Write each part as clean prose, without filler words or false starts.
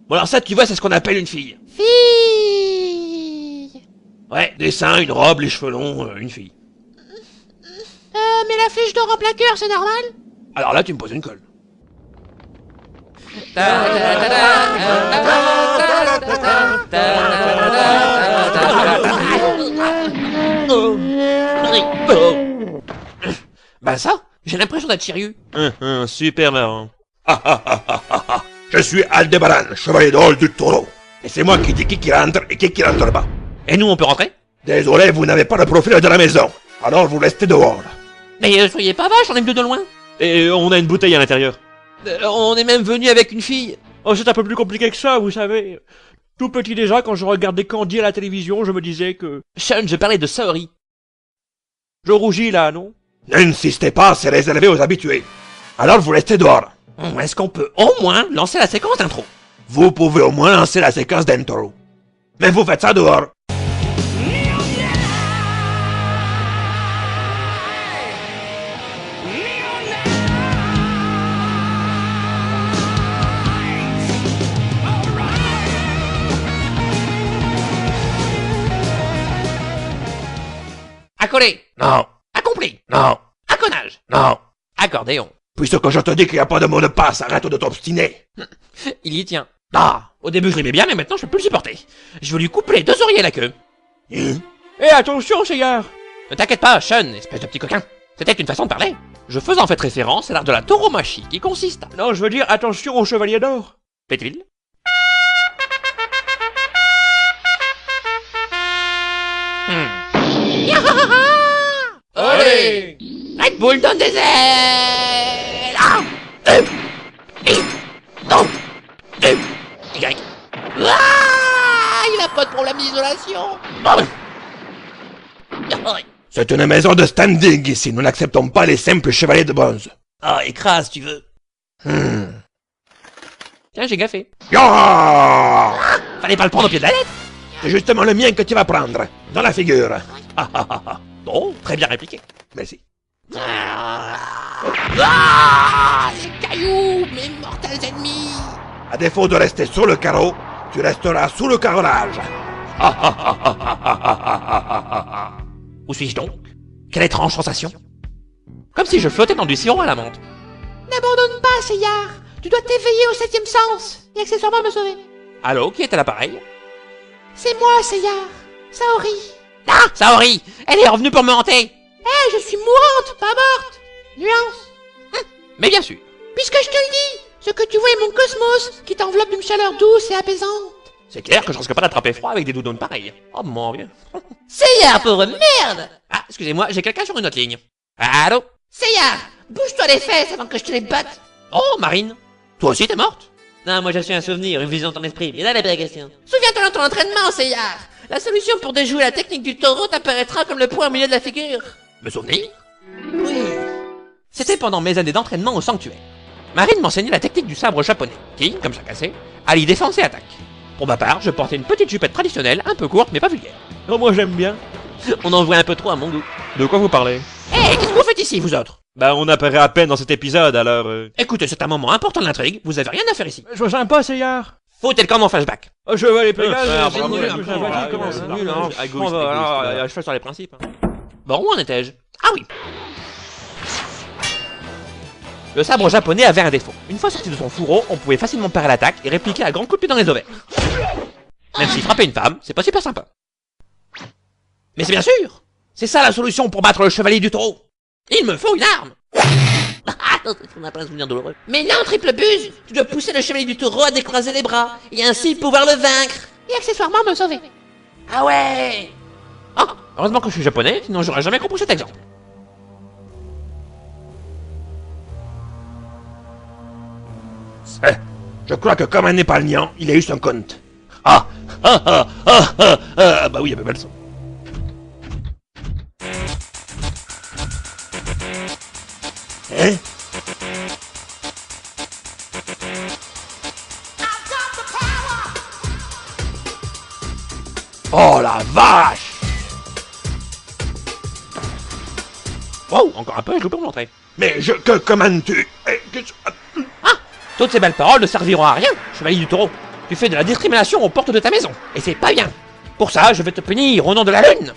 Bon alors ça, tu vois, c'est ce qu'on appelle une fille. Fille. Ouais, des seins, une robe, les cheveux longs, une fille. Mais la flèche d'or en plein cœur, c'est normal? Alors là, tu me poses une colle. Bah ça, j'ai l'impression d'être Chiriu. Super marrant. Je suis Aldebaran, chevalier d'Or du Taureau. Et c'est moi qui dis qui rentre et qui rentre pas. Et nous, on peut rentrer? Désolé, vous n'avez pas le profil de la maison. Alors vous restez dehors. Mais soyez pas vache, on est venu de loin. Et on a une bouteille à l'intérieur. On est même venu avec une fille. Oh, c'est un peu plus compliqué que ça, vous savez. Tout petit déjà, quand je regardais Candy à la télévision, je me disais que... Sean, je parlais de Saori. Je rougis là, non? N'insistez pas, c'est réservé aux habitués. Alors vous restez dehors. Est-ce qu'on peut au moins lancer la séquence d'intro? Vous pouvez au moins lancer la séquence d'intro. Mais vous faites ça dehors. Accolé. Non, Accompli. non, Acconnage. non. Accordéon. Puisque je te dis qu'il n'y a pas de mot de passe, arrête de t'obstiner. Il y tient. Ah, au début je l'aimais bien, mais maintenant je peux plus le supporter. Je veux lui couper les 2 oreillers à la queue. Hein? Et attention, Seigneur! Ne t'inquiète pas, Sean, espèce de petit coquin. C'était une façon de parler. Je faisais en fait référence à l'art de la tauromachie, qui consiste à... Non, je veux dire, attention au chevalier d'or. Plaît-il? Allez! Red Bull donne des ailes! Ah! Y. Ah! Il a pas de problème d'isolation! C'est une maison de standing ici, nous n'acceptons pas les simples chevaliers de bronze. Ah, écrase, tu veux. Tiens, j'ai gaffé. Ya! Fallait pas le prendre au pied de la lettre. C'est justement le mien que tu vas prendre, dans la figure. Bon, très bien répliqué. Merci. Ah! Les cailloux, mes mortels ennemis! À défaut de rester sur le carreau, tu resteras sous le carrelage. Où suis-je donc? Quelle étrange sensation! Comme si je flottais dans du sirop à la menthe. N'abandonne pas, Seyar. Tu dois t'éveiller au 7e sens et accessoirement me sauver. Allô, qui est à l'appareil? C'est moi, Seyar. Saori. Ah! Saori! Elle est revenue pour me hanter! Je suis mourante, pas morte. Nuance. Mais bien sûr! Puisque je te le dis, ce que tu vois est mon cosmos qui t'enveloppe d'une chaleur douce et apaisante. C'est clair que je risque pas d'attraper froid avec des doudounes pareilles. Oh mon vieux. Seyar, pauvre merde. Ah, excusez-moi, j'ai quelqu'un sur une autre ligne. Allô? Seyar, bouge-toi les fesses avant que je te les batte. Oh, Marine! Toi aussi t'es morte? Non, moi je suis un souvenir, une vision de ton esprit. Et là la vraie question. Souviens-toi de ton entraînement, Seyar. La solution pour déjouer la technique du taureau t'apparaîtra comme le point au milieu de la figure. Me souvenir? Oui. C'était pendant mes années d'entraînement au sanctuaire. Marine m'enseignait la technique du sabre japonais, qui, comme chacun sait, allie défense et attaque. Pour ma part, je portais une petite jupette traditionnelle, un peu courte mais pas vulgaire. Oh, moi j'aime bien. On en voit un peu trop à mon goût. De quoi vous parlez? Hé, qu'est-ce que vous faites ici, vous autres? Bah, on apparaît à peine dans cet épisode, alors... Écoutez, c'est un moment important de l'intrigue, vous avez rien à faire ici. Je vois pas, Seyar. Foutez le camp en flashback. Oh, je vais aller Pégase, c'est nul, c'est nul, hein. Je fais sur les principes. Bon, où en étais-je? Ah oui. Le sabre japonais avait un défaut. Une fois sorti de son fourreau, on pouvait facilement parer l'attaque et répliquer à grands coups de pied dans les ovaires. Même si frapper une femme, c'est pas super sympa. Mais c'est bien sûr! C'est ça la solution pour battre le chevalier du taureau! Il me faut une arme! On a plein de souvenirs douloureux. Mais non, triple buse. Tu dois pousser le chevalier du taureau à décroiser les bras et ainsi pouvoir le vaincre. Et accessoirement me sauver. Ah ouais! Ah, heureusement que je suis japonais, sinon j'aurais jamais compris cet exemple. Je crois que comme un épargnant, il a eu son compte. Bah oui, il y avait belle son. Hein? Oh la vache! Wow, encore un peu et je loupe mon entrée. Mais comment tu... Toutes ces belles paroles ne serviront à rien, chevalier du taureau. Tu fais de la discrimination aux portes de ta maison, et c'est pas bien. Pour ça, je vais te punir au nom de la lune.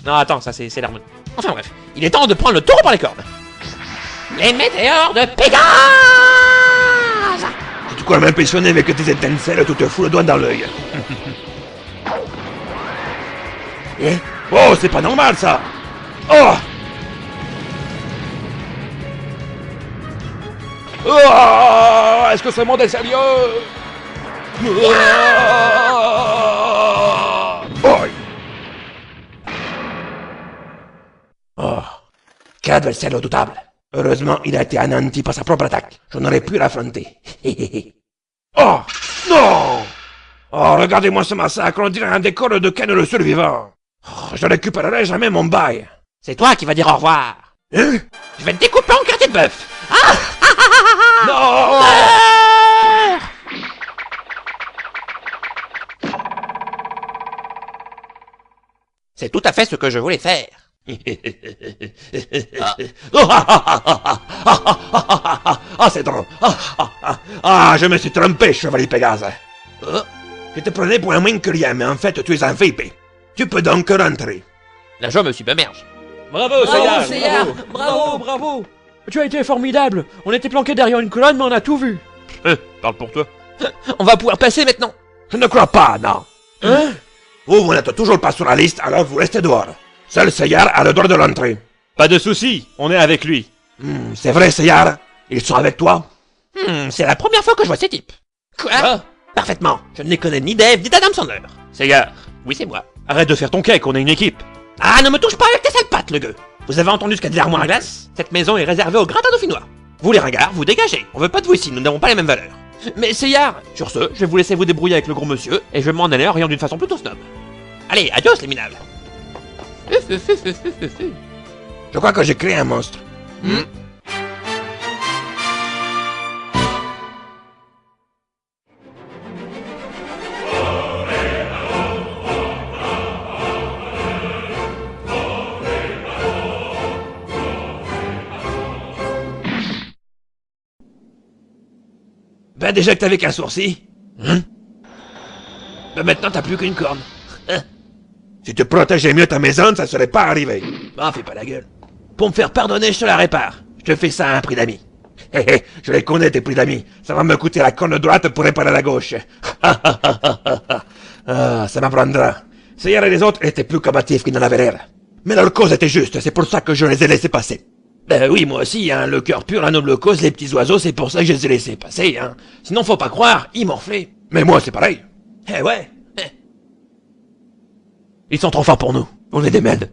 Non, attends, ça c'est l'harmonie. Enfin bref, il est temps de prendre le taureau par les cornes. Les météores de Pégase! Tu te crois m'impressionner avec tes étincelles, tu te fous le doigt dans l'œil. Eh? Oh, c'est pas normal ça! Oh! Oh! Est-ce que ce monde est sérieux? Oh! Oh! Quel adversaire redoutable! Heureusement, il a été anéanti par sa propre attaque. Je n'aurais pu l'affronter. Oh! Non! Oh, regardez-moi ce massacre, on dirait un décor de Ken le survivant. Oh, je récupérerai jamais mon bail. C'est toi qui vas dire au revoir. Hein? Je vais te découper en quartier de bœuf. Non! C'est tout à fait ce que je voulais faire. Ah, c'est drôle. Ah, je me suis trompé, chevalier Pégase. Je te prenais pour un moins que rien, mais en fait, tu es un VP. Tu peux donc rentrer. Là, je me suis bemerge. Bravo, Seyar! Seyar, Bravo, bravo. Tu as été formidable. On était planqués derrière une colonne, mais on a tout vu. Parle pour toi. On va pouvoir passer maintenant. Je ne crois pas, non. Hein? Vous n'êtes toujours pas sur la liste, alors vous restez dehors. Seul Seyar a le droit de l'entrée. Pas de soucis, on est avec lui. C'est vrai, Seyar? Ils sont avec toi? C'est la première fois que je vois ces types. Quoi? Parfaitement. Je ne les connais ni d'Eve ni d'Adam Sandler. Seyar, Oui, c'est moi. arrête de faire ton cake, on est une équipe. Ah, ne me touche pas avec tes sales pattes, le gueux. Vous avez entendu ce qu'a dit l'armoire à glace? Cette maison est réservée aux gratin dauphinois. Vous les ringards, vous dégagez. On veut pas de vous ici, nous n'avons pas les mêmes valeurs. Mais Seyar, sur ce, je vais vous laisser vous débrouiller avec le gros monsieur, et je vais m'en aller en riant d'une façon plutôt snob. Allez, adios les minables. Je crois que j'ai créé un monstre. Ben déjà que t'avais qu'un sourcil. Ben maintenant t'as plus qu'une corne. Si tu protégeais mieux ta maison, ça serait pas arrivé. Ah, fais pas la gueule. Pour me faire pardonner, je te la répare. Je te fais ça à un prix d'amis. Je les connais tes prix d'amis. Ça va me coûter la corne droite pour réparer la gauche. Ah, ça m'apprendra. Seyar et les autres étaient plus combatifs qu'ils n'en avaient l'air. Mais leur cause était juste, c'est pour ça que je les ai laissés passer. Ben oui, moi aussi, hein, le cœur pur, la noble cause, les petits oiseaux, c'est pour ça que je les ai laissés passer, hein. Sinon, faut pas croire, ils morflaient. Mais moi, c'est pareil. Eh ouais. Ils sont trop forts pour nous. On est des merdes.